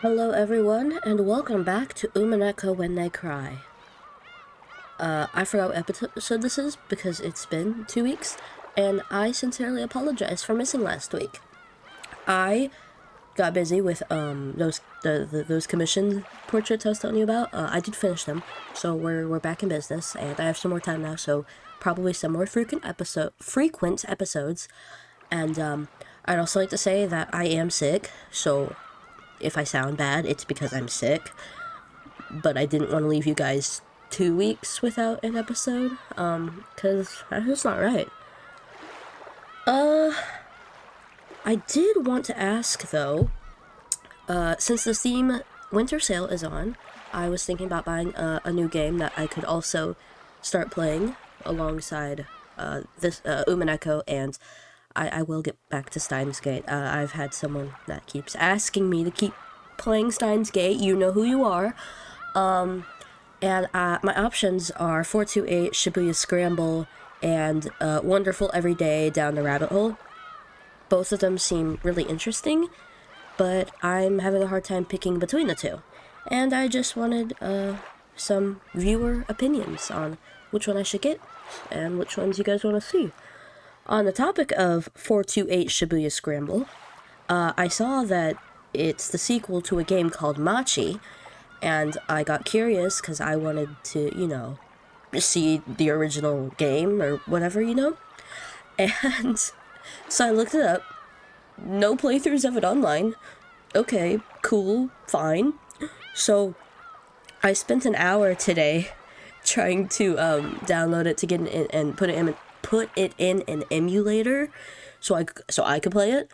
Hello everyone, and welcome back to Umineko When They Cry. I forgot what episode this is because it's been 2 weeks, and I sincerely apologize for missing last week. I got busy with those commissioned portraits I was telling you about. I did finish them, so we're back in business, and I have some more time now, so probably some more frequent episodes. And I'd also like to say that I am sick, so if I sound bad, it's because I'm sick. But I didn't want to leave you guys 2 weeks without an episode, because that's just not right. I did want to ask, though, since the Steam Winter Sale is on, I was thinking about buying a new game that I could also start playing alongside this Umineko, and I will get back to Steins Gate. I've had someone that keeps asking me to keep playing Steins Gate. You know who you are. And my options are 428, Shibuya Scramble, and Wonderful Everyday Down the Rabbit Hole. Both of them seem really interesting, but I'm having a hard time picking between the two. And I just wanted some viewer opinions on which one I should get and which ones you guys want to see. On the topic of 428 Shibuya Scramble, I saw that it's the sequel to a game called Machi, and I got curious because I wanted to, see the original game or whatever, And so I looked it up. No playthroughs of it online. Okay, cool, fine. So I spent an hour today trying to download it to get it and put it in an emulator so I could play it.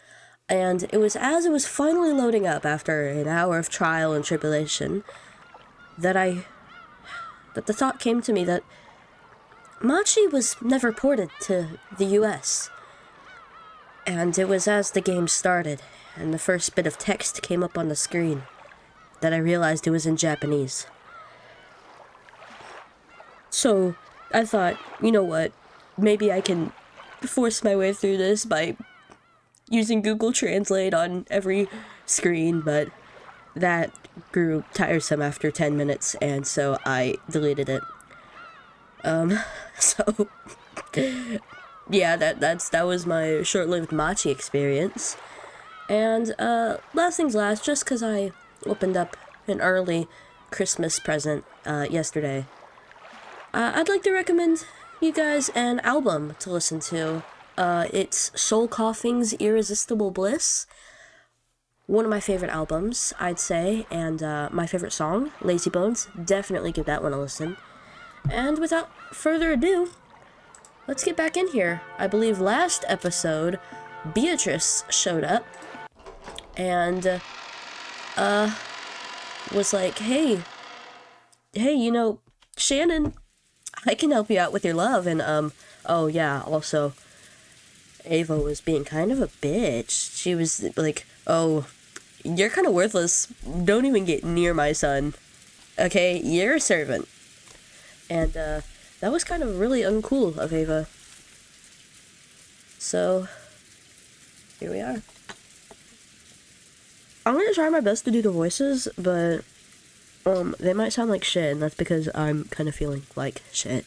And it was as it was finally loading up after an hour of trial and tribulation that the thought came to me that Machi was never ported to the US. And it was as the game started and the first bit of text came up on the screen that I realized it was in Japanese. So I thought, you know what? Maybe I can force my way through this by using Google Translate on every screen, but that grew tiresome after 10 minutes, and so I deleted it. So yeah, that was my short-lived Machi experience. And last things last, just because I opened up an early Christmas present yesterday, I'd like to recommend you guys an album to listen to. It's Soul Coughing's Irresistible Bliss. One of my favorite albums, I'd say, and my favorite song, Lazy Bones. Definitely give that one a listen. And without further ado, let's get back in here. I believe last episode, Beatrice showed up and was like, hey, Shannon, I can help you out with your love. And oh yeah, also Ava was being kind of a bitch. She was like, oh, you're kind of worthless. Don't even get near my son. Okay, you're a servant. And that was kind of really uncool of Ava. So here we are. I'm gonna try my best to do the voices, but they might sound like shit, and that's because I'm kind of feeling like shit.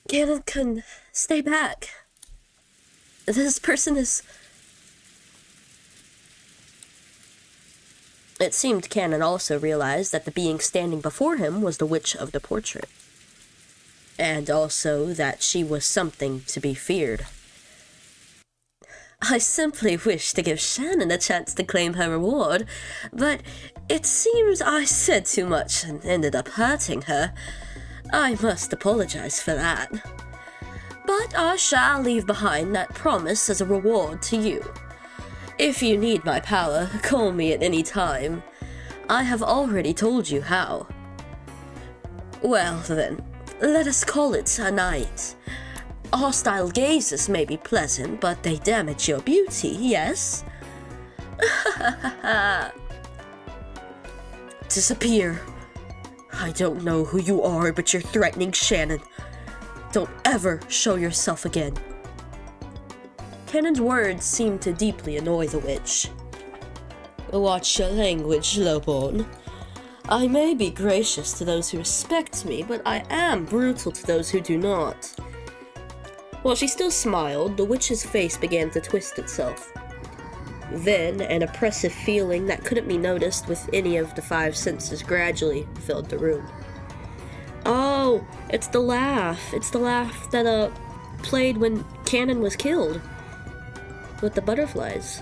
Cannon can stay back. This person is... It seemed Cannon also realized that the being standing before him was the witch of the portrait. And also that she was something to be feared. I simply wish to give Shannon a chance to claim her reward, but it seems I said too much and ended up hurting her. I must apologize for that. But I shall leave behind that promise as a reward to you. If you need my power, call me at any time. I have already told you how. Well then, let us call it a night. Hostile gazes may be pleasant, but they damage your beauty, yes? Disappear. I don't know who you are, but you're threatening Shannon. Don't ever show yourself again. Cannon's words seemed to deeply annoy the witch. Watch your language, lowborn. I may be gracious to those who respect me, but I am brutal to those who do not. While she still smiled, the witch's face began to twist itself. Then, an oppressive feeling that couldn't be noticed with any of the five senses gradually filled the room. Oh, it's the laugh. It's the laugh that, played when Cannon was killed. With the butterflies.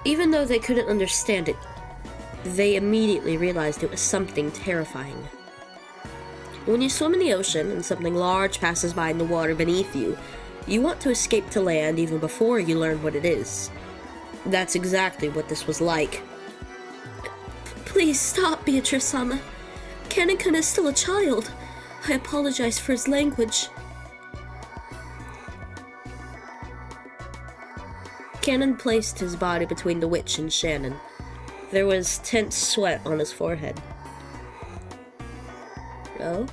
Even though they couldn't understand it, they immediately realized it was something terrifying. When you swim in the ocean and something large passes by in the water beneath you, you want to escape to land even before you learn what it is. That's exactly what this was like. Please stop, Beatrice-sama. Kanekun is still a child. I apologize for his language. Cannon placed his body between the witch and Shannon. There was tense sweat on his forehead. Oh?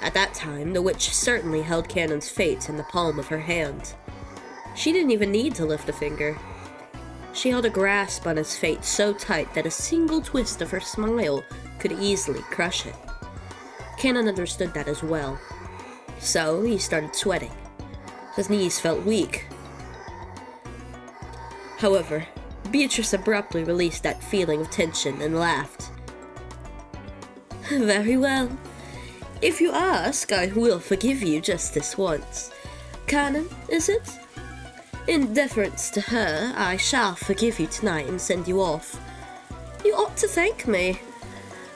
At that time, the witch certainly held Cannon's fate in the palm of her hand. She didn't even need to lift a finger. She held a grasp on his fate so tight that a single twist of her smile could easily crush it. Cannon understood that as well. So, he started sweating. His knees felt weak. However, Beatrice abruptly released that feeling of tension and laughed. Very well. If you ask, I will forgive you just this once. Cannon, is it? In deference to her, I shall forgive you tonight and send you off. You ought to thank me.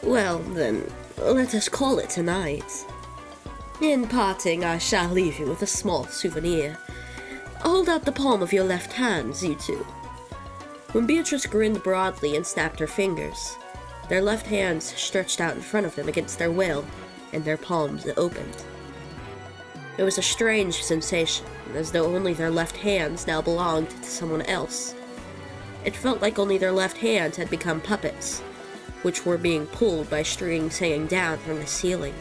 Well, then, let us call it tonight. In parting, I shall leave you with a small souvenir. Hold out the palm of your left hands, you two. When Beatrice grinned broadly and snapped her fingers, their left hands stretched out in front of them against their will, and their palms opened. It was a strange sensation, as though only their left hands now belonged to someone else. It felt like only their left hands had become puppets, which were being pulled by strings hanging down from the ceiling.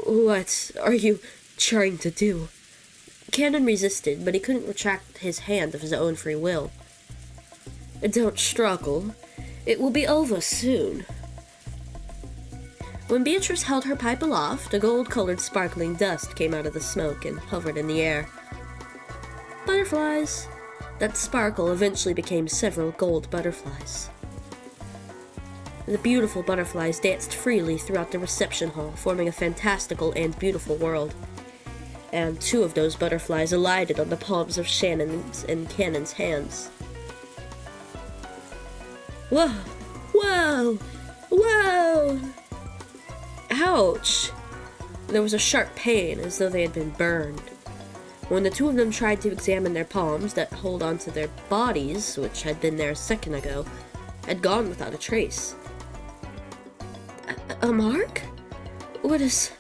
What are you trying to do? Cannon resisted, but he couldn't retract his hand of his own free will. Don't struggle. It will be over soon. When Beatrice held her pipe aloft, a gold-colored sparkling dust came out of the smoke and hovered in the air. Butterflies. That sparkle eventually became several gold butterflies. The beautiful butterflies danced freely throughout the reception hall, forming a fantastical and beautiful world. And two of those butterflies alighted on the palms of Shannon's and Cannon's hands. Whoa! Whoa! Whoa! Ouch! There was a sharp pain, as though they had been burned. When the two of them tried to examine their palms that hold onto their bodies, which had been there a second ago, had gone without a trace. A mark? What is...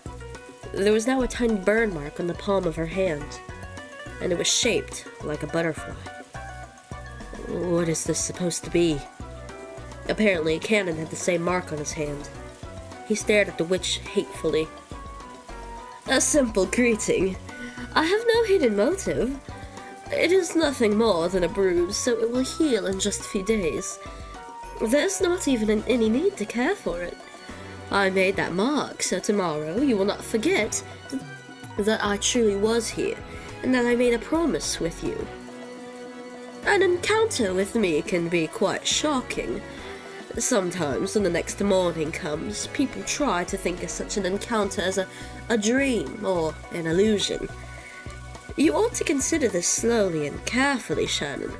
There was now a tiny burn mark on the palm of her hand, and it was shaped like a butterfly. What is this supposed to be? Apparently, Cannon had the same mark on his hand. He stared at the witch hatefully. A simple greeting. I have no hidden motive. It is nothing more than a bruise, so it will heal in just a few days. There's not even any need to care for it. I made that mark, so tomorrow you will not forget that I truly was here, and that I made a promise with you. An encounter with me can be quite shocking. Sometimes, when the next morning comes, people try to think of such an encounter as a dream or an illusion. You ought to consider this slowly and carefully, Shannon.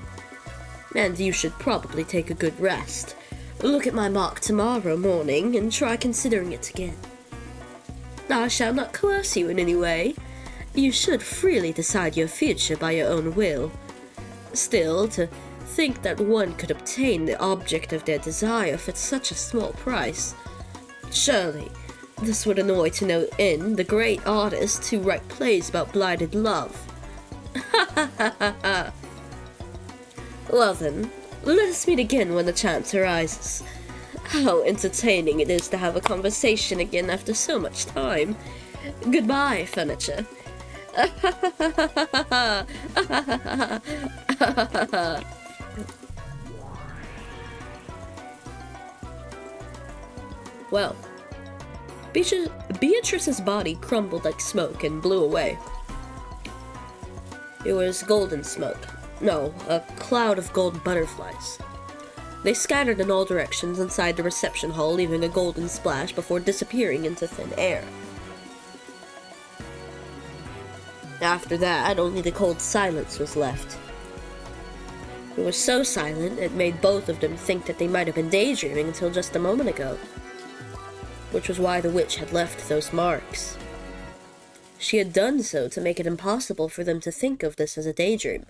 And you should probably take a good rest. Look at my mark tomorrow morning and try considering it again. I shall not coerce you in any way. You should freely decide your future by your own will. Still, to think that one could obtain the object of their desire for such a small price. Surely, this would annoy to no end the great artists who write plays about blighted love. Ha ha ha ha ha. Well then, let us meet again when the chance arises. How entertaining it is to have a conversation again after so much time. Goodbye, furniture. Well, Beatrice's body crumbled like smoke and blew away. It was golden smoke. No, a cloud of golden butterflies. They scattered in all directions inside the reception hall, leaving a golden splash before disappearing into thin air. After that, only the cold silence was left. It was so silent, it made both of them think that they might have been daydreaming until just a moment ago. Which was why the witch had left those marks. She had done so to make it impossible for them to think of this as a daydream.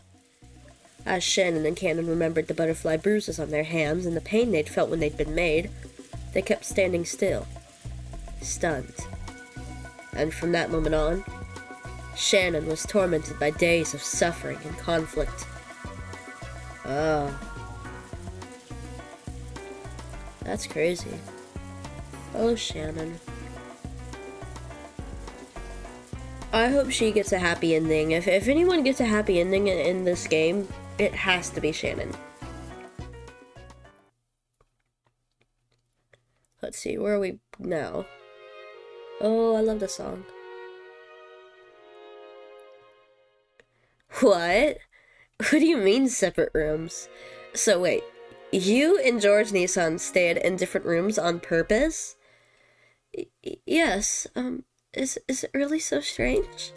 As Shannon and Cannon remembered the butterfly bruises on their hands and the pain they'd felt when they'd been made, they kept standing still, stunned. And from that moment on, Shannon was tormented by days of suffering and conflict. Oh. That's crazy. Oh, Shannon. I hope she gets a happy ending. If anyone gets a happy ending in this game, it has to be Shannon. Let's see, where are we now? Oh, I love the song. What? What do you mean separate rooms? So wait, you and George Nissan stayed in different rooms on purpose? Yes, is it really so strange?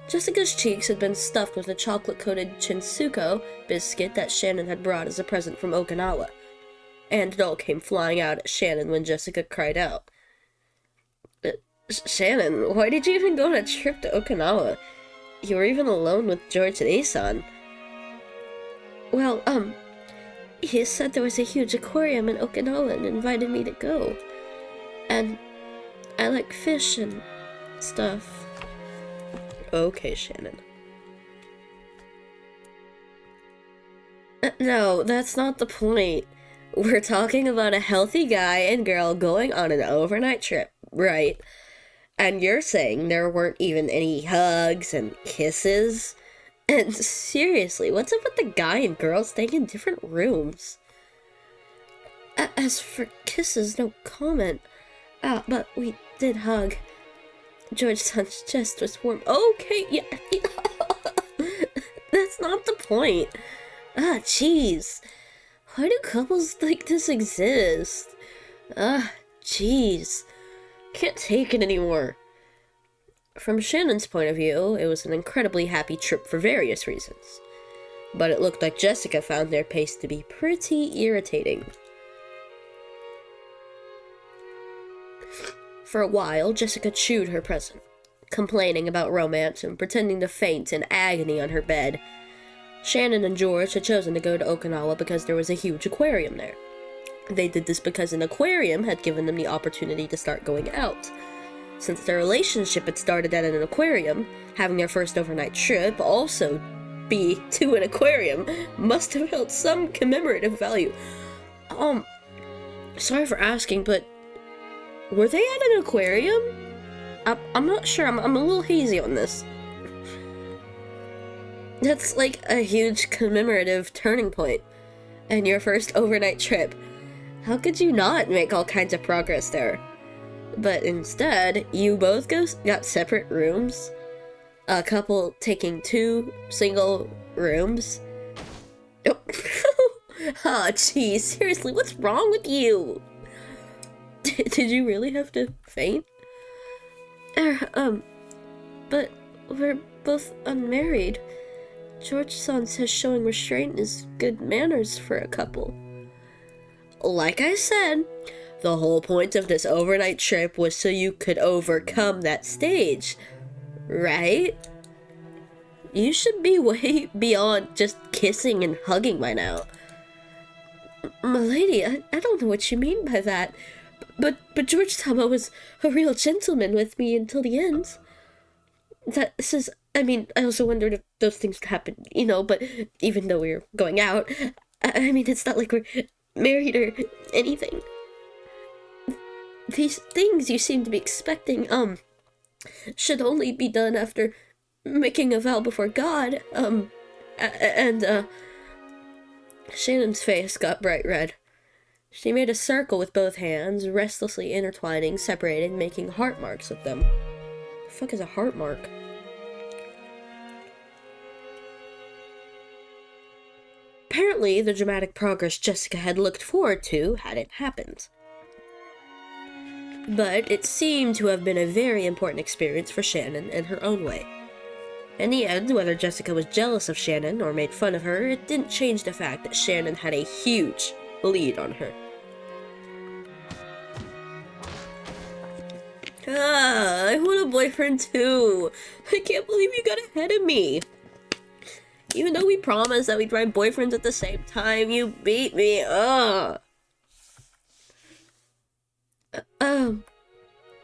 Jessica's cheeks had been stuffed with a chocolate-coated Chinsuko biscuit that Shannon had brought as a present from Okinawa. And it all came flying out at Shannon when Jessica cried out. Shannon, why did you even go on a trip to Okinawa? You were even alone with George and Isan. Well, he said there was a huge aquarium in Okinawa and invited me to go. And I like fish and stuff. Okay, Shannon. No, that's not the point. We're talking about a healthy guy and girl going on an overnight trip, right? And you're saying there weren't even any hugs and kisses? And seriously, what's up with the guy and girl staying in different rooms? As for kisses, no comment. But we did hug. George-san's chest was warm. Okay, yeah. That's not the point. Jeez. Why do couples like this exist? Jeez. Can't take it anymore. From Shannon's point of view, it was an incredibly happy trip for various reasons. But it looked like Jessica found their pace to be pretty irritating. For a while, Jessica chewed her present, complaining about romance and pretending to faint in agony on her bed. Shannon and George had chosen to go to Okinawa because there was a huge aquarium there. They did this because an aquarium had given them the opportunity to start going out. Since their relationship had started at an aquarium, having their first overnight trip also be to an aquarium must have held some commemorative value. Sorry for asking, but were they at an aquarium? I'm not sure. I'm a little hazy on this. That's like a huge commemorative turning point. And your first overnight trip. How could you not make all kinds of progress there? But instead, you both got separate rooms. A couple taking 2 single rooms. Oh, jeez, seriously, what's wrong with you? Did you really have to faint? But we're both unmarried. George-san says showing restraint is good manners for a couple. Like I said, the whole point of this overnight trip was so you could overcome that stage, right? You should be way beyond just kissing and hugging by now. Milady, I don't know what you mean by that. But George-sama was a real gentleman with me until the end. I also wondered if those things could happen, but even though we were going out, it's not like we're married or anything. These things you seem to be expecting, should only be done after making a vow before God, Shannon's face got bright red. She made a circle with both hands, restlessly intertwining, separating, making heart marks with them. The fuck is a heart mark? Apparently, the dramatic progress Jessica had looked forward to hadn't happened. But it seemed to have been a very important experience for Shannon in her own way. In the end, whether Jessica was jealous of Shannon or made fun of her, it didn't change the fact that Shannon had a huge lead on her. I want a boyfriend too. I can't believe you got ahead of me. Even though we promised that we'd find boyfriends at the same time, you beat me.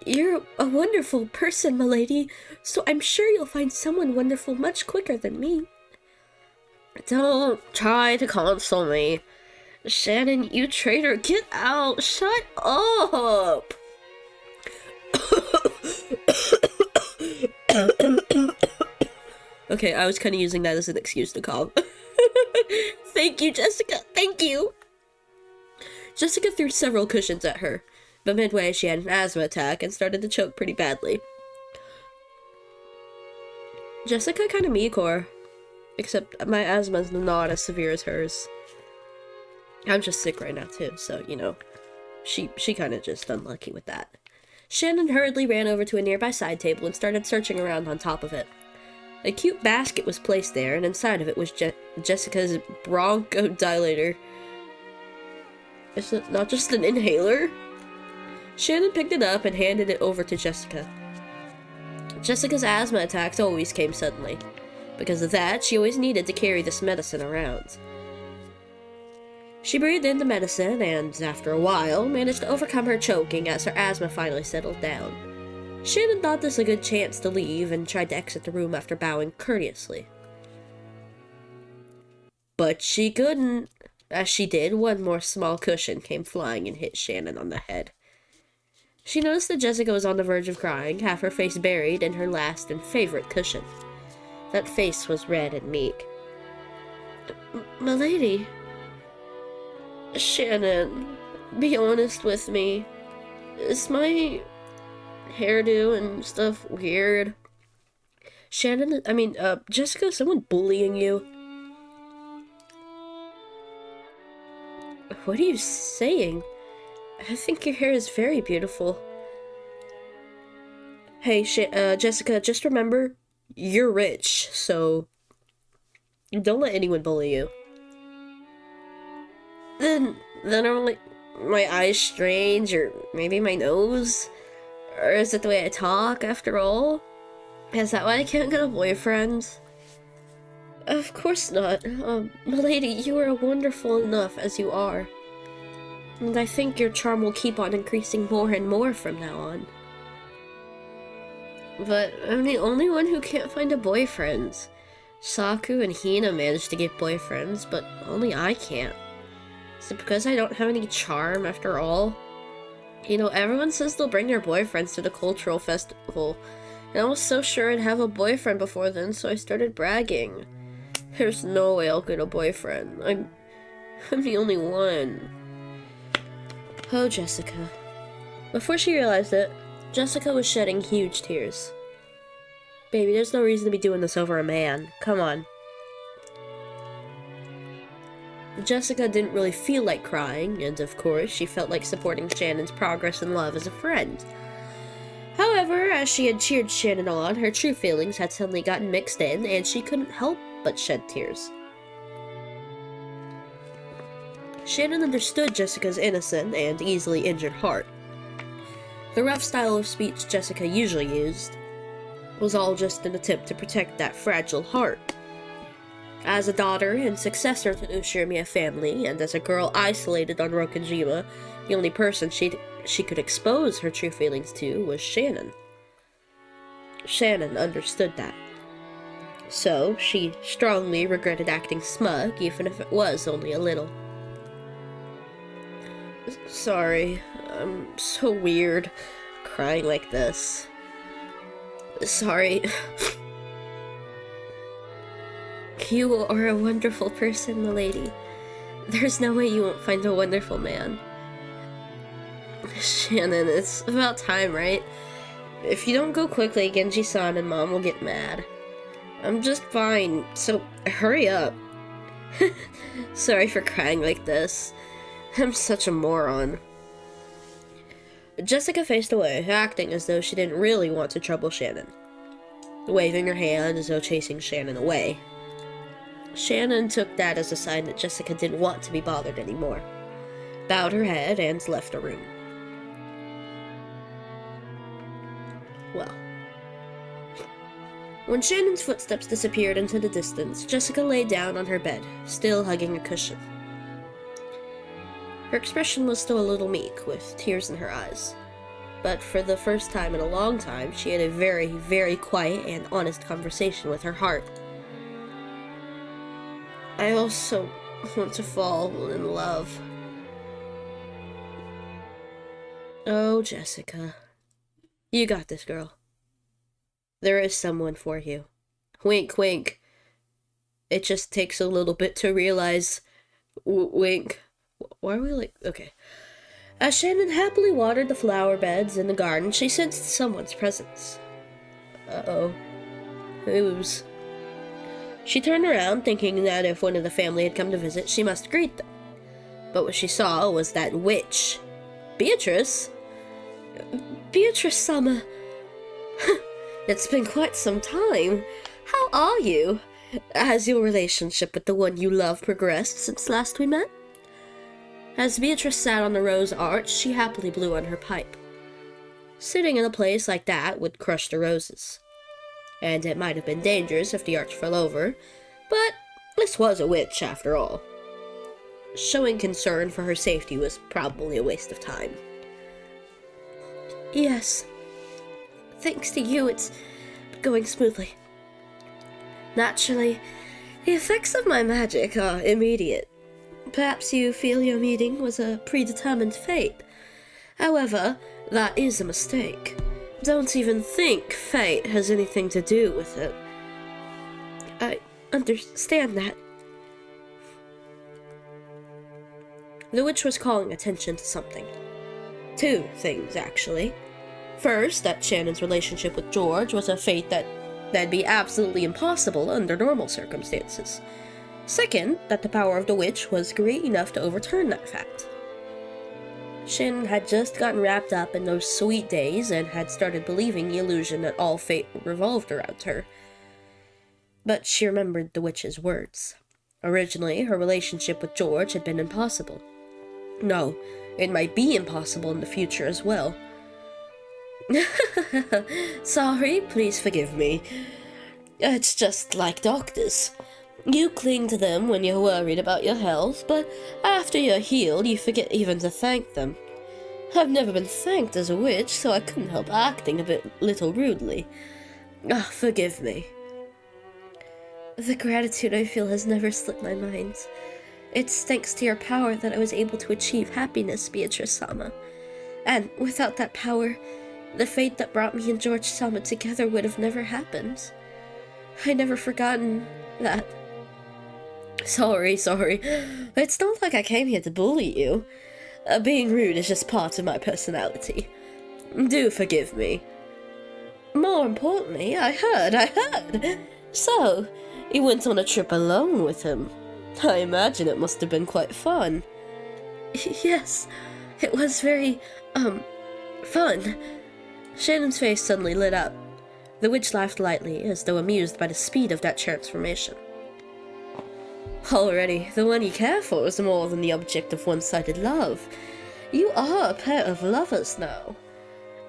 You're a wonderful person, milady, so I'm sure you'll find someone wonderful much quicker than me. Don't try to console me. Shannon, you traitor, get out! Shut up! Okay, I was kind of using that as an excuse to calm. Thank you, Jessica, thank you! Jessica threw several cushions at her, but midway she had an asthma attack and started to choke pretty badly. Jessica kind of me-core, except my asthma's not as severe as hers. I'm just sick right now too, so, you know, she kind of just unlucky with that. Shannon hurriedly ran over to a nearby side table and started searching around on top of it. A cute basket was placed there, and inside of it was Jessica's bronchodilator. Is it not just an inhaler? Shannon picked it up and handed it over to Jessica. Jessica's asthma attacks always came suddenly. Because of that, she always needed to carry this medicine around. She breathed in the medicine and, after a while, managed to overcome her choking as her asthma finally settled down. Shannon thought this a good chance to leave and tried to exit the room after bowing courteously. But she couldn't. As she did, one more small cushion came flying and hit Shannon on the head. She noticed that Jessica was on the verge of crying, half her face buried in her last and favorite cushion. That face was red and meek. Milady. Shannon, be honest with me. Is my hairdo and stuff weird? Jessica, is someone bullying you? What are you saying? I think your hair is very beautiful. Hey, Jessica, just remember, you're rich, so don't let anyone bully you. Then are my eyes strange, or maybe my nose? Or is it the way I talk, after all? Is that why I can't get a boyfriend? Of course not. Milady, you are wonderful enough as you are. And I think your charm will keep on increasing more and more from now on. But I'm the only one who can't find a boyfriend. Saku and Hina managed to get boyfriends, but only I can't. Is it because I don't have any charm, after all? You know, everyone says they'll bring their boyfriends to the cultural festival. And I was so sure I'd have a boyfriend before then, so I started bragging. There's no way I'll get a boyfriend. I'm the only one. Oh, Jessica. Before she realized it, Jessica was shedding huge tears. Baby, there's no reason to be doing this over a man. Come on. Jessica didn't really feel like crying, and of course, she felt like supporting Shannon's progress in love as a friend. However, as she had cheered Shannon on, her true feelings had suddenly gotten mixed in, and she couldn't help but shed tears. Shannon understood Jessica's innocent and easily injured heart. The rough style of speech Jessica usually used was all just an attempt to protect that fragile heart. As a daughter and successor to the Ushirimiya family, and as a girl isolated on Rokujima, the only person she could expose her true feelings to was Shannon. Shannon understood that. So, she strongly regretted acting smug, even if it was only a little. Sorry, I'm so weird, crying like this. Sorry. You are a wonderful person, milady. There's no way you won't find a wonderful man. Shannon, it's about time, right? If you don't go quickly, Genji-san and Mom will get mad. I'm just fine, so hurry up. Sorry for crying like this. I'm such a moron. Jessica faced away, acting as though she didn't really want to trouble Shannon, waving her hand as though chasing Shannon away. Shannon took that as a sign that Jessica didn't want to be bothered anymore, bowed her head, and left the room. Well, when Shannon's footsteps disappeared into the distance, Jessica lay down on her bed, still hugging a cushion. Her expression was still a little meek, with tears in her eyes. But for the first time in a long time, she had a very, very quiet and honest conversation with her heart. I also want to fall in love. Oh, Jessica. You got this, girl. There is someone for you. Wink, wink. It just takes a little bit to realize. Wink. Why are we like... Okay. As Shannon happily watered the flower beds in the garden, she sensed someone's presence. Uh-oh. Whose? She turned around, thinking that if one of the family had come to visit, she must greet them. But what she saw was that witch. Beatrice? Beatrice-sama. It's been quite some time. How are you? Has your relationship with the one you love progressed since last we met? As Beatrice sat on the rose arch, she happily blew on her pipe. Sitting in a place like that would crush the roses. And it might have been dangerous if the arch fell over, but this was a witch after all. Showing concern for her safety was probably a waste of time. Yes. Thanks to you, it's going smoothly. Naturally, the effects of my magic are immediate. Perhaps you feel your meeting was a predetermined fate. However, that is a mistake. Don't even think fate has anything to do with it. I understand that. The witch was calling attention to something. Two things, actually. First, that Shannon's relationship with George was a fate that'd be absolutely impossible under normal circumstances. Second, that the power of the witch was great enough to overturn that fact. Shannon had just gotten wrapped up in those sweet days and had started believing the illusion that all fate revolved around her. But she remembered the witch's words. Originally, her relationship with George had been impossible. No, it might be impossible in the future as well. Sorry, please forgive me. It's just like doctors. You cling to them when you're worried about your health, but after you're healed, you forget even to thank them. I've never been thanked as a witch, so I couldn't help acting a little rudely. Forgive me. The gratitude I feel has never slipped my mind. It's thanks to your power that I was able to achieve happiness, Beatrice-sama. And without that power, the fate that brought me and George-sama together would have never happened. I never forgotten that. Sorry. It's not like I came here to bully you. Being rude is just part of my personality. Do forgive me. More importantly, I heard. So, you went on a trip alone with him. I imagine it must have been quite fun. Yes, it was very, fun. Shannon's face suddenly lit up. The witch laughed lightly, as though amused by the speed of that transformation. Already, the one you care for is more than the object of one-sided love. You are a pair of lovers now.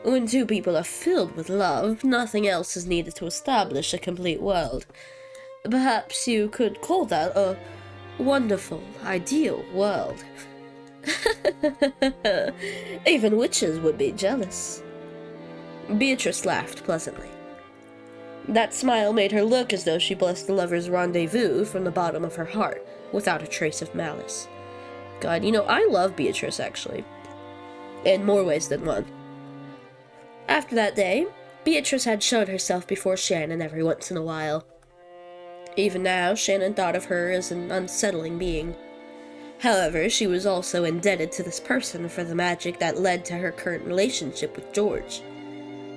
When two people are filled with love, nothing else is needed to establish a complete world. Perhaps you could call that a wonderful, ideal world. Even witches would be jealous. Beatrice laughed pleasantly. That smile made her look as though she blessed the lovers' rendezvous from the bottom of her heart, without a trace of malice. God, I love Beatrice, actually. In more ways than one. After that day, Beatrice had shown herself before Shannon every once in a while. Even now, Shannon thought of her as an unsettling being. However, she was also indebted to this person for the magic that led to her current relationship with George.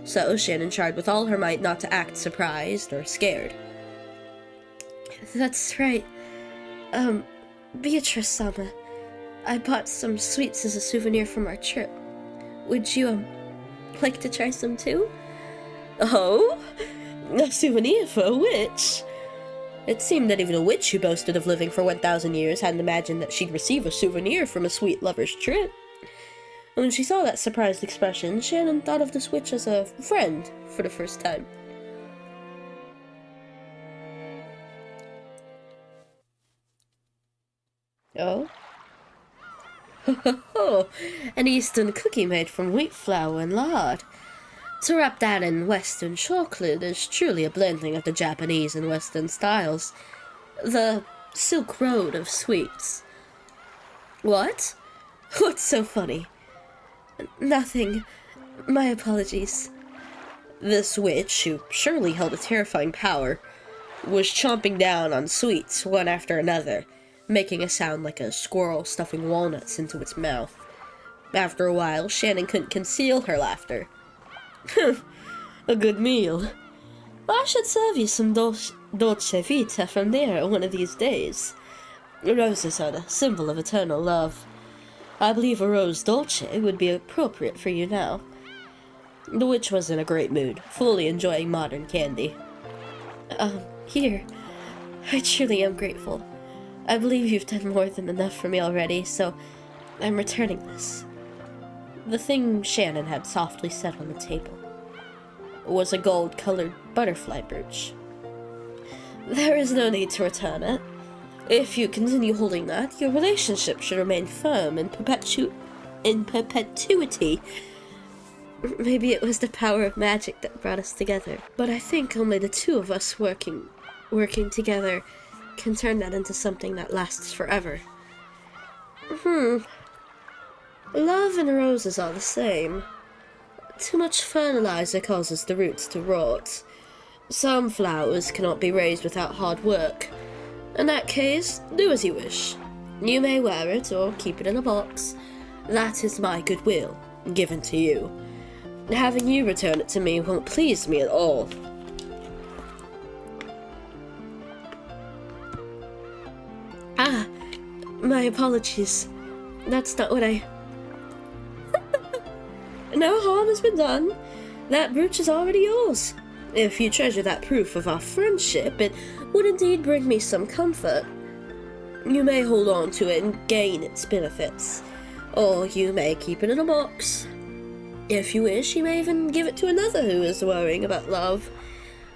So, Shannon tried with all her might not to act surprised or scared. That's right. Beatrice-sama, I bought some sweets as a souvenir from our trip. Would you, like to try some too? Oh? A souvenir for a witch? It seemed that even a witch who boasted of living for 1,000 years hadn't imagined that she'd receive a souvenir from a sweet lover's trip. When she saw that surprised expression, Shannon thought of this witch as a friend for the first time. Oh? Ho, an Eastern cookie made from wheat flour and lard. To wrap that in Western chocolate is truly a blending of the Japanese and Western styles. The Silk Road of sweets. What? What's so funny? Nothing. My apologies. This witch, who surely held a terrifying power, was chomping down on sweets one after another, making a sound like a squirrel stuffing walnuts into its mouth. After a while, Shannon couldn't conceal her laughter. A good meal. I should serve you some dolce vita from there one of these days. Roses are the symbol of eternal love. I believe a rose dolce would be appropriate for you now. The witch was in a great mood, fully enjoying modern candy. Here. I truly am grateful. I believe you've done more than enough for me already, so I'm returning this. The thing Shannon had softly set on the table was a gold-colored butterfly brooch. There is no need to return it. If you continue holding that, your relationship should remain firm in perpetuity. Maybe it was the power of magic that brought us together, but I think only the two of us working together can turn that into something that lasts forever. Love and roses are the same. Too much fertilizer causes the roots to rot. Some flowers cannot be raised without hard work. In that case, do as you wish. You may wear it or keep it in a box. That is my goodwill, given to you. Having you return it to me won't please me at all. My apologies. That's not what I... No harm has been done. That brooch is already yours. If you treasure that proof of our friendship, it would indeed bring me some comfort. You may hold on to it and gain its benefits, or you may keep it in a box. If you wish, you may even give it to another who is worrying about love,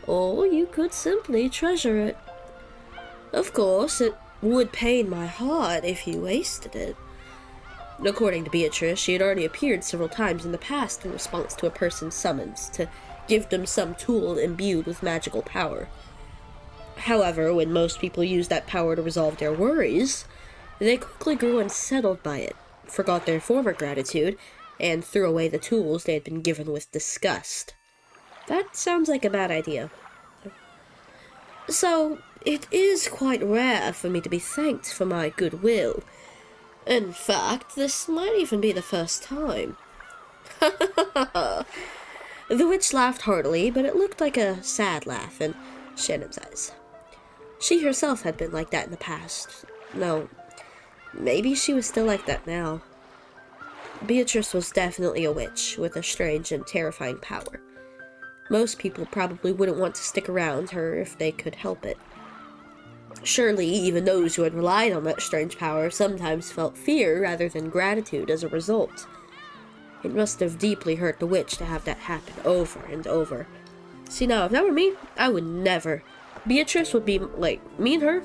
or you could simply treasure it. Of course, it would pain my heart if you wasted it. According to Beatrice, she had already appeared several times in the past in response to a person's summons to give them some tool imbued with magical power. However, when most people used that power to resolve their worries, they quickly grew unsettled by it, forgot their former gratitude, and threw away the tools they had been given with disgust. That sounds like a bad idea. So, it is quite rare for me to be thanked for my goodwill. In fact, this might even be the first time. The witch laughed heartily, but it looked like a sad laugh in Shannon's eyes. She herself had been like that in the past. No, maybe she was still like that now. Beatrice was definitely a witch, with a strange and terrifying power. Most people probably wouldn't want to stick around her if they could help it. Surely, even those who had relied on that strange power sometimes felt fear rather than gratitude as a result. It must have deeply hurt the witch to have that happen over and over. See, now, if that were me, I would never. Beatrice would be, like, me and her,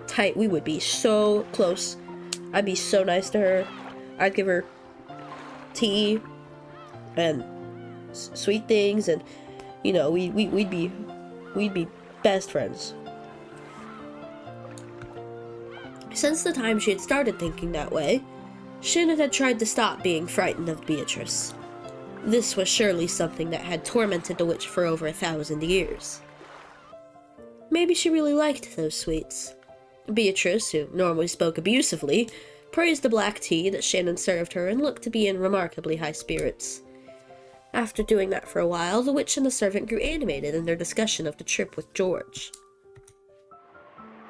tight. We would be so close. I'd be so nice to her. I'd give her tea and sweet things, and, you know, we'd be best friends. Since the time she had started thinking that way, Shannon had tried to stop being frightened of Beatrice. This was surely something that had tormented the witch for over 1,000 years. maybe she really liked those sweets. Beatrice, who normally spoke abusively, praised the black tea that Shannon served her and looked to be in remarkably high spirits. After doing that for a while, the witch and the servant grew animated in their discussion of the trip with George.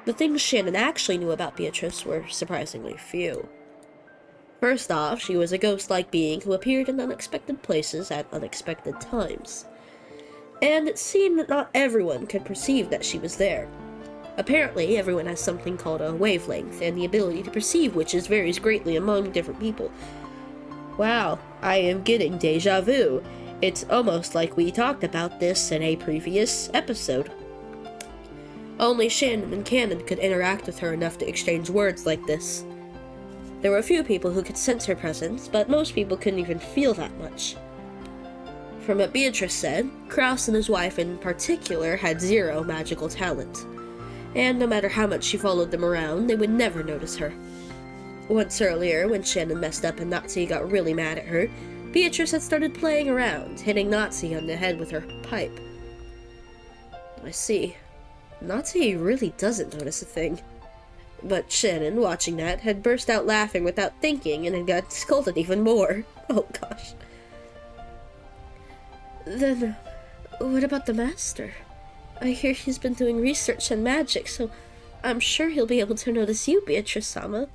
The things Shannon actually knew about Beatrice were surprisingly few. First off, she was a ghost-like being who appeared in unexpected places at unexpected times. And it seemed that not everyone could perceive that she was there. Apparently, everyone has something called a wavelength, and the ability to perceive witches varies greatly among different people. Wow, I am getting deja vu. It's almost like we talked about this in a previous episode. Only Shannon and Cannon could interact with her enough to exchange words like this. There were a few people who could sense her presence, but most people couldn't even feel that much. From what Beatrice said, Kraus and his wife in particular had zero magical talent, and no matter how much she followed them around, they would never notice her. Once earlier, when Shannon messed up and Nazi got really mad at her, Beatrice had started playing around, hitting Nazi on the head with her pipe. I see. Nazi really doesn't notice a thing. But Shannon, watching that, had burst out laughing without thinking and had got scolded even more. Oh gosh. Then, what about the master? I hear he's been doing research on magic, so I'm sure he'll be able to notice you, Beatrice-sama.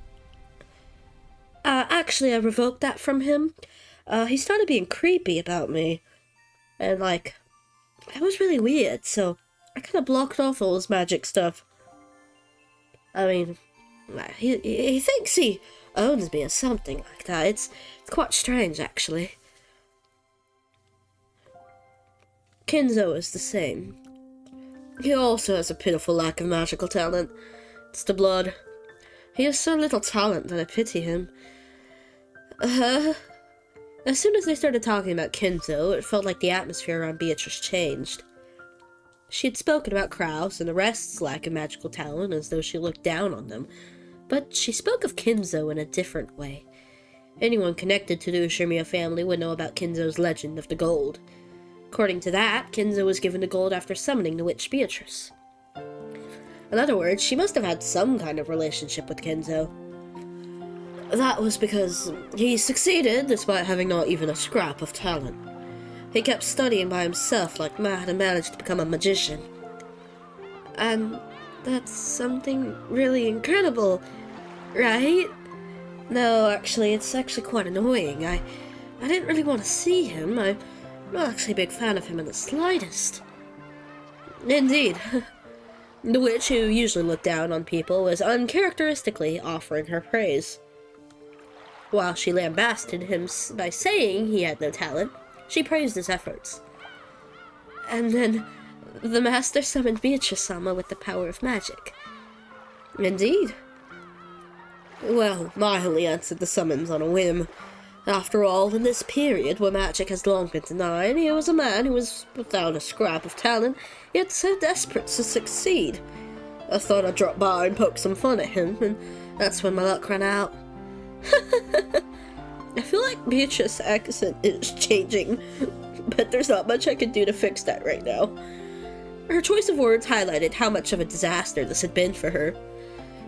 Actually, I revoked that from him. He started being creepy about me. And, like, that was really weird, so I kind of blocked off all his magic stuff. I mean, he thinks he owns me or something like that. It's quite strange, actually. Kinzo is the same. He also has a pitiful lack of magical talent. It's the blood. He has so little talent that I pity him. As soon as they started talking about Kinzo, it felt like the atmosphere around Beatrice changed. She had spoken about Kraus and the rest's lack of magical talent as though she looked down on them, but she spoke of Kinzo in a different way. Anyone connected to the Ushimiya family would know about Kinzo's legend of the gold. According to that, Kinzo was given the gold after summoning the witch Beatrice. In other words, she must have had some kind of relationship with Kinzo. That was because he succeeded despite having not even a scrap of talent. He kept studying by himself like mad and managed to become a magician. And that's something really incredible, right? No, actually, it's actually quite annoying. I didn't really want to see him. I'm not actually a big fan of him in the slightest. Indeed. The witch, who usually looked down on people, was uncharacteristically offering her praise. While she lambasted him by saying he had no talent, she praised his efforts. And then the master summoned Beatrice-sama with the power of magic. Indeed. Well, I only answered the summons on a whim. After all, in this period where magic has long been denied, he was a man who was without a scrap of talent, yet so desperate to succeed. I thought I'd drop by and poke some fun at him, and that's when my luck ran out. I feel like Beatrice's accent is changing, but there's not much I can do to fix that right now. Her choice of words highlighted how much of a disaster this had been for her.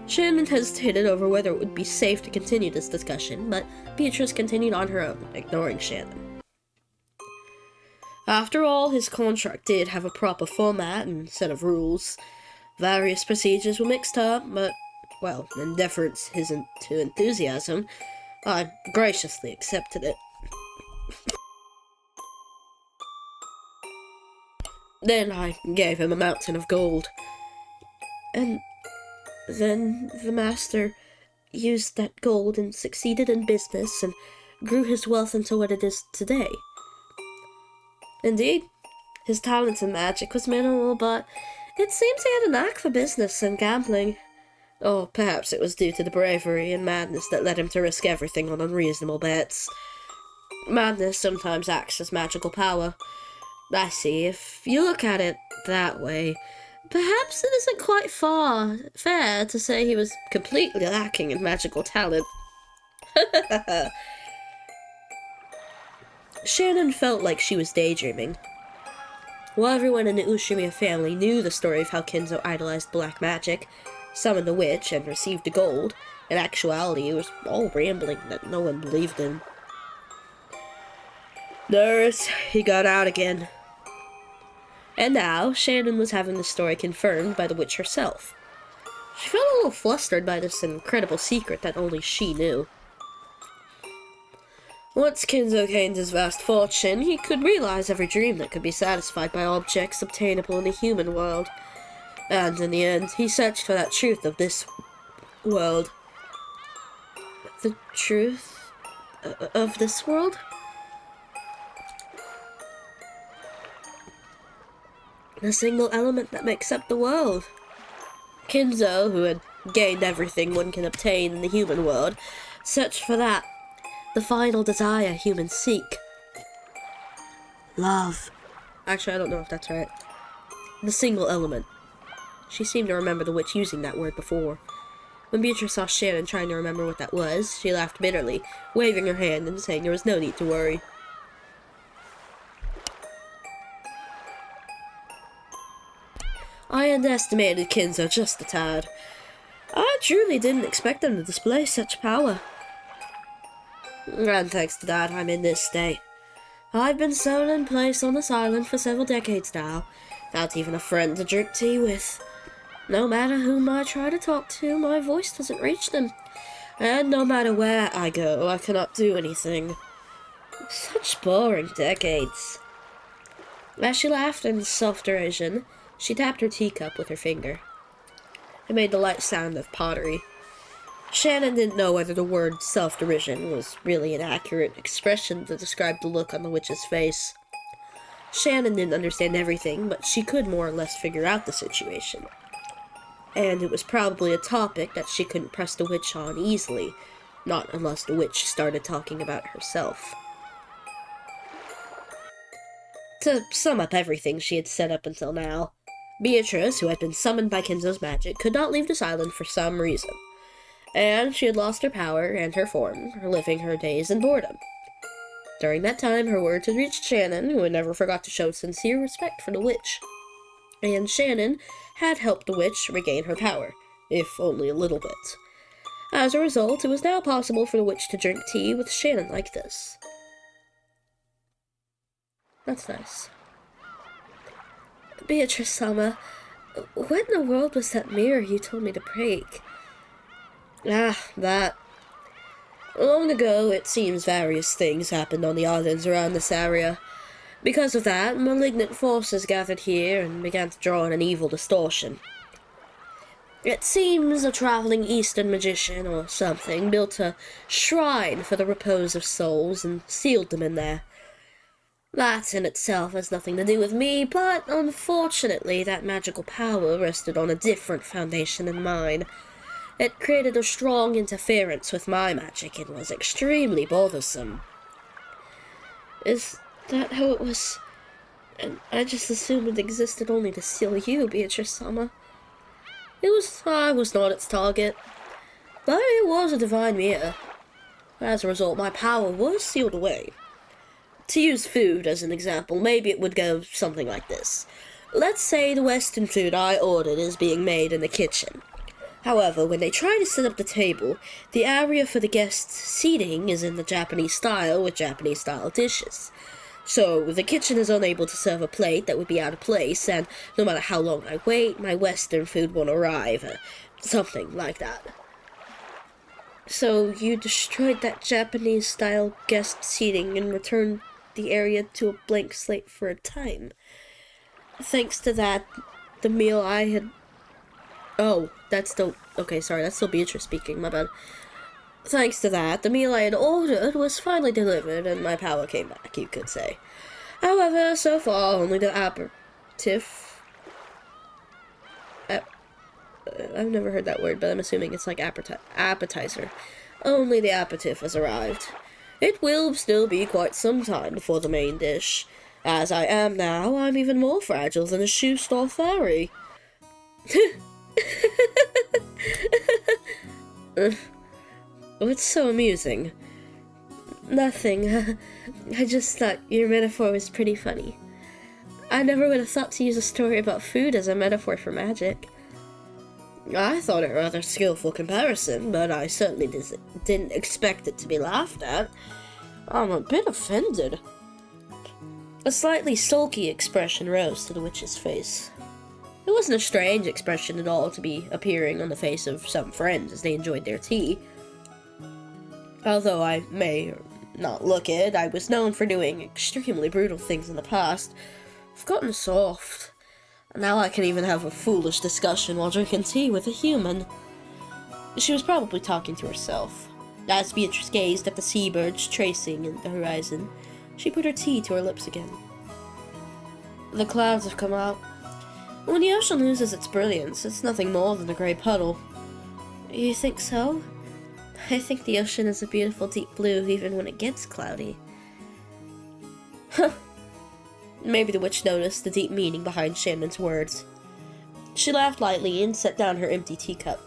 Shannon hesitated over whether it would be safe to continue this discussion, but Beatrice continued on her own, ignoring Shannon. After all, his contract did have a proper format and set of rules. Various procedures were mixed up, but, well, in deference to enthusiasm, I graciously accepted it. Then I gave him a mountain of gold. And then the master used that gold and succeeded in business and grew his wealth into what it is today. Indeed, his talent in magic was minimal, but it seems he had a knack for business and gambling. Or perhaps it was due to the bravery and madness that led him to risk everything on unreasonable bets. Madness sometimes acts as magical power. I see, if you look at it that way, perhaps it isn't quite fair to say he was completely lacking in magical talent. Shannon felt like she was daydreaming. While everyone in the Ushimiya family knew the story of how Kinzo idolized black magic, summoned a witch, and received the gold, in actuality it was all rambling that no one believed in. Nurse, he got out again. And now, Shannon was having the story confirmed by the witch herself. She felt a little flustered by this incredible secret that only she knew. Once Kinzo gained his vast fortune, he could realize every dream that could be satisfied by objects obtainable in the human world. And in the end, he searched for that truth of this world. The truth of this world? The single element that makes up the world. Kinzo, who had gained everything one can obtain in the human world, searched for that. The final desire humans seek. Love. Actually, I don't know if that's right. The single element. She seemed to remember the witch using that word before. When Beatrice saw Shannon trying to remember what that was, she laughed bitterly, waving her hand and saying there was no need to worry. I underestimated Kinzo just a tad. I truly didn't expect him to display such power. And thanks to that, I'm in this state. I've been sewn in place on this island for several decades now, without even a friend to drink tea with. No matter whom I try to talk to, my voice doesn't reach them. And no matter where I go, I cannot do anything. Such boring decades. As she laughed in self-derision, she tapped her teacup with her finger. It made the light sound of pottery. Shannon didn't know whether the word self-derision was really an accurate expression to describe the look on the witch's face. Shannon didn't understand everything, but she could more or less figure out the situation. And it was probably a topic that she couldn't press the witch on easily, not unless the witch started talking about herself. To sum up everything she had said up until now, Beatrice, who had been summoned by Kinzo's magic, could not leave this island for some reason. And she had lost her power and her form, living her days in boredom. During that time, her words had reached Shannon, who had never forgot to show sincere respect for the witch. And Shannon had helped the witch regain her power, if only a little bit. As a result, it was now possible for the witch to drink tea with Shannon like this. That's nice. Beatrice-sama, when in the world was that mirror you told me to break? That. Long ago, it seems various things happened on the islands around this area. Because of that, malignant forces gathered here and began to draw in an evil distortion. It seems a traveling Eastern magician or something built a shrine for the repose of souls and sealed them in there. That in itself has nothing to do with me, but unfortunately that magical power rested on a different foundation than mine. It created a strong interference with my magic and was extremely bothersome. Is that how it was? And I just assumed it existed only to seal you, Beatrice-sama. I was not its target, but it was a divine mirror. As a result, my power was sealed away. To use food as an example, maybe it would go something like this. Let's say the Western food I ordered is being made in the kitchen. However, when they try to set up the table, the area for the guests' seating is in the Japanese style with Japanese-style dishes. So, the kitchen is unable to serve a plate that would be out of place, and no matter how long I wait, my Western food won't arrive. Something like that. So, you destroyed that Japanese-style guest seating and returned the area to a blank slate for a time. Thanks to that, the meal I had... Oh, that's still... Okay, sorry, that's still Beatrice speaking, my bad. Thanks to that, the meal I had ordered was finally delivered, and my power came back, you could say. However, so far, only the aperitif... I've never heard that word, but I'm assuming it's like appetizer. Only the aperitif has arrived. It will still be quite some time before the main dish. As I am now, I'm even more fragile than a shoe store fairy. What's so amusing? Nothing. I just thought your metaphor was pretty funny. I never would have thought to use a story about food as a metaphor for magic. I thought it a rather skillful comparison, but I certainly didn't expect it to be laughed at. I'm a bit offended. A slightly sulky expression rose to the witch's face. It wasn't a strange expression at all to be appearing on the face of some friends as they enjoyed their tea. Although I may not look it, I was known for doing extremely brutal things in the past. I've gotten soft. Now I can even have a foolish discussion while drinking tea with a human. She was probably talking to herself. As Beatrice gazed at the seabirds tracing in the horizon, she put her tea to her lips again. The clouds have come out. When the ocean loses its brilliance, it's nothing more than a grey puddle. You think so? I think the ocean is a beautiful deep blue even when it gets cloudy. Huh. Maybe the witch noticed the deep meaning behind Shannon's words. She laughed lightly and set down her empty teacup.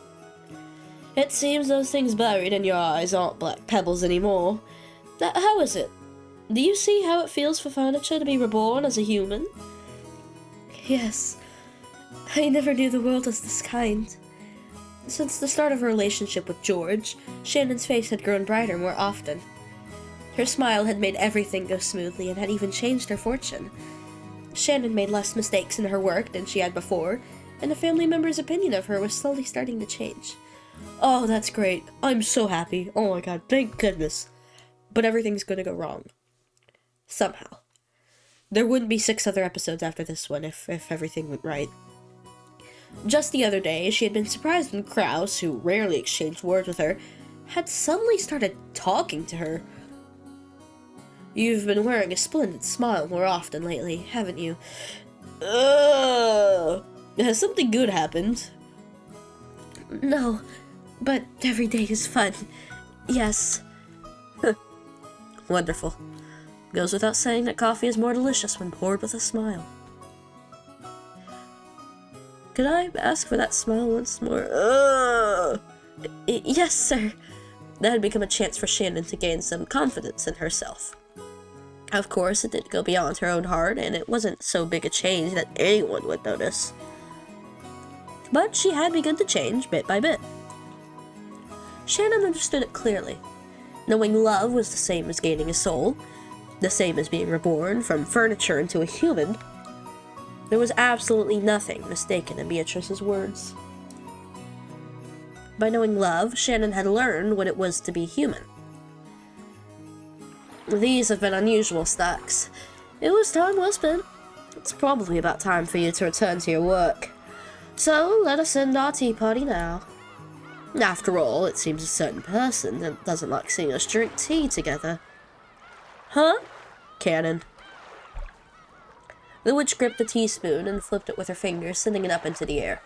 It seems those things buried in your eyes aren't black pebbles anymore. How is it? Do you see how it feels for furniture to be reborn as a human? Yes. I never knew the world was this kind. Since the start of her relationship with George, Shannon's face had grown brighter more often. Her smile had made everything go smoothly and had even changed her fortune. Shannon made less mistakes in her work than she had before, and the family members' opinion of her was slowly starting to change. Oh, that's great. I'm so happy. Oh my god, thank goodness. But everything's gonna go wrong. Somehow. There wouldn't be 6 other episodes after this one if everything went right. Just the other day, she had been surprised when Krause, who rarely exchanged words with her, had suddenly started talking to her. You've been wearing a splendid smile more often lately, haven't you? Has something good happened? No, but every day is fun. Yes. Wonderful. Goes without saying that coffee is more delicious when poured with a smile. Could I ask for that smile once more? Yes, sir. That had become a chance for Shannon to gain some confidence in herself. Of course, it didn't go beyond her own heart, and it wasn't so big a change that anyone would notice. But she had begun to change bit by bit. Shannon understood it clearly. Knowing love was the same as gaining a soul, the same as being reborn from furniture into a human. There was absolutely nothing mistaken in Beatrice's words. By knowing love, Shannon had learned what it was to be human. These have been unusual stacks. It was time well spent. It's probably about time for you to return to your work. So, let us end our tea party now. After all, it seems a certain person that doesn't like seeing us drink tea together. Huh? Cannon. The witch gripped the teaspoon and flipped it with her fingers, sending it up into the air.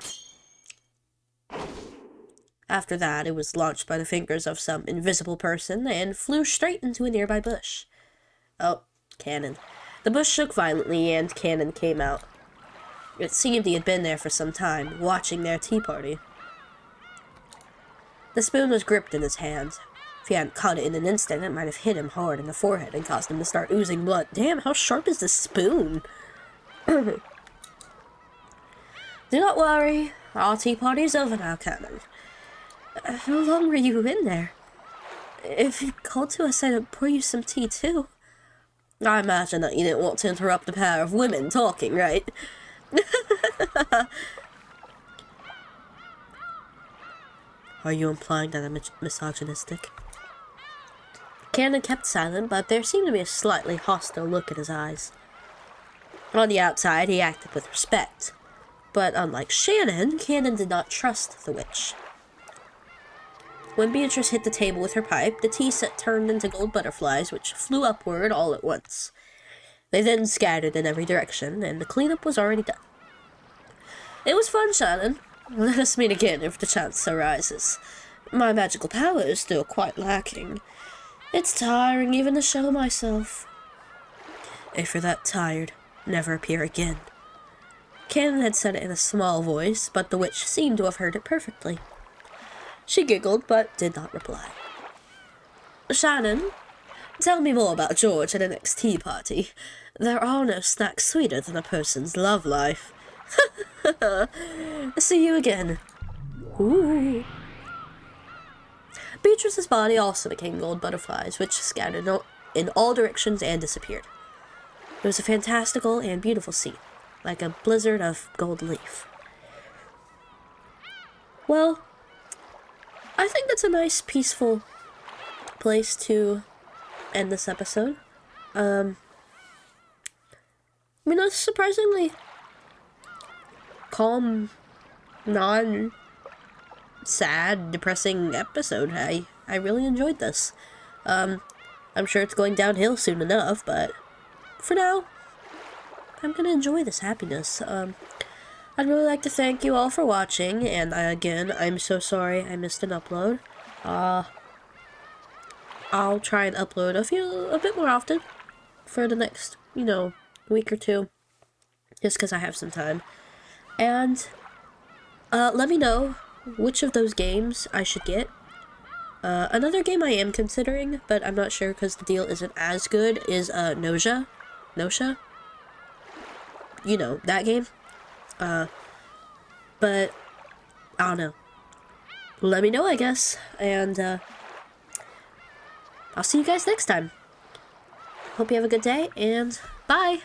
After that, it was launched by the fingers of some invisible person and flew straight into a nearby bush. Oh, Cannon. The bush shook violently and Cannon came out. It seemed he had been there for some time, watching their tea party. The spoon was gripped in his hand. If he hadn't caught it in an instant, it might have hit him hard in the forehead and caused him to start oozing blood. Damn, how sharp is this spoon? Do not worry. Our tea party's over now, Cannon. How long were you in there? If you called to us, I'd pour you some tea, too. I imagine that you didn't want to interrupt a pair of women talking, right? Are you implying that I'm misogynistic? Cannon kept silent, but there seemed to be a slightly hostile look in his eyes. On the outside, he acted with respect. But unlike Shannon, Cannon did not trust the witch. When Beatrice hit the table with her pipe, the tea set turned into gold butterflies, which flew upward all at once. They then scattered in every direction, and the cleanup was already done. It was fun, Shannon. Let us meet again if the chance arises. My magical power is still quite lacking. It's tiring even to show myself. If you're that tired, never appear again. Cannon had said it in a small voice, but the witch seemed to have heard it perfectly. She giggled, but did not reply. Shannon, Tell me more about George at the next tea party. There are no snacks sweeter than a person's love life. See you again. Ooh. Beatrice's body also became gold butterflies, which scattered in all directions and disappeared. It was a fantastical and beautiful scene, like a blizzard of gold leaf. Well, I think that's a nice, peaceful place to end this episode. It's surprisingly calm, non-sad, depressing episode. I really enjoyed this. I'm sure it's going downhill soon enough, but for now, I'm gonna enjoy this happiness. I'd really like to thank you all for watching, and again, I'm so sorry I missed an upload. I'll try and upload a bit more often for the next, week or two, just because I have some time. And let me know which of those games I should get. Another game I am considering, but I'm not sure because the deal isn't as good, is Nosha. You know, that game. But I don't know. Let me know, I guess. And I'll see you guys next time. Hope you have a good day, and bye!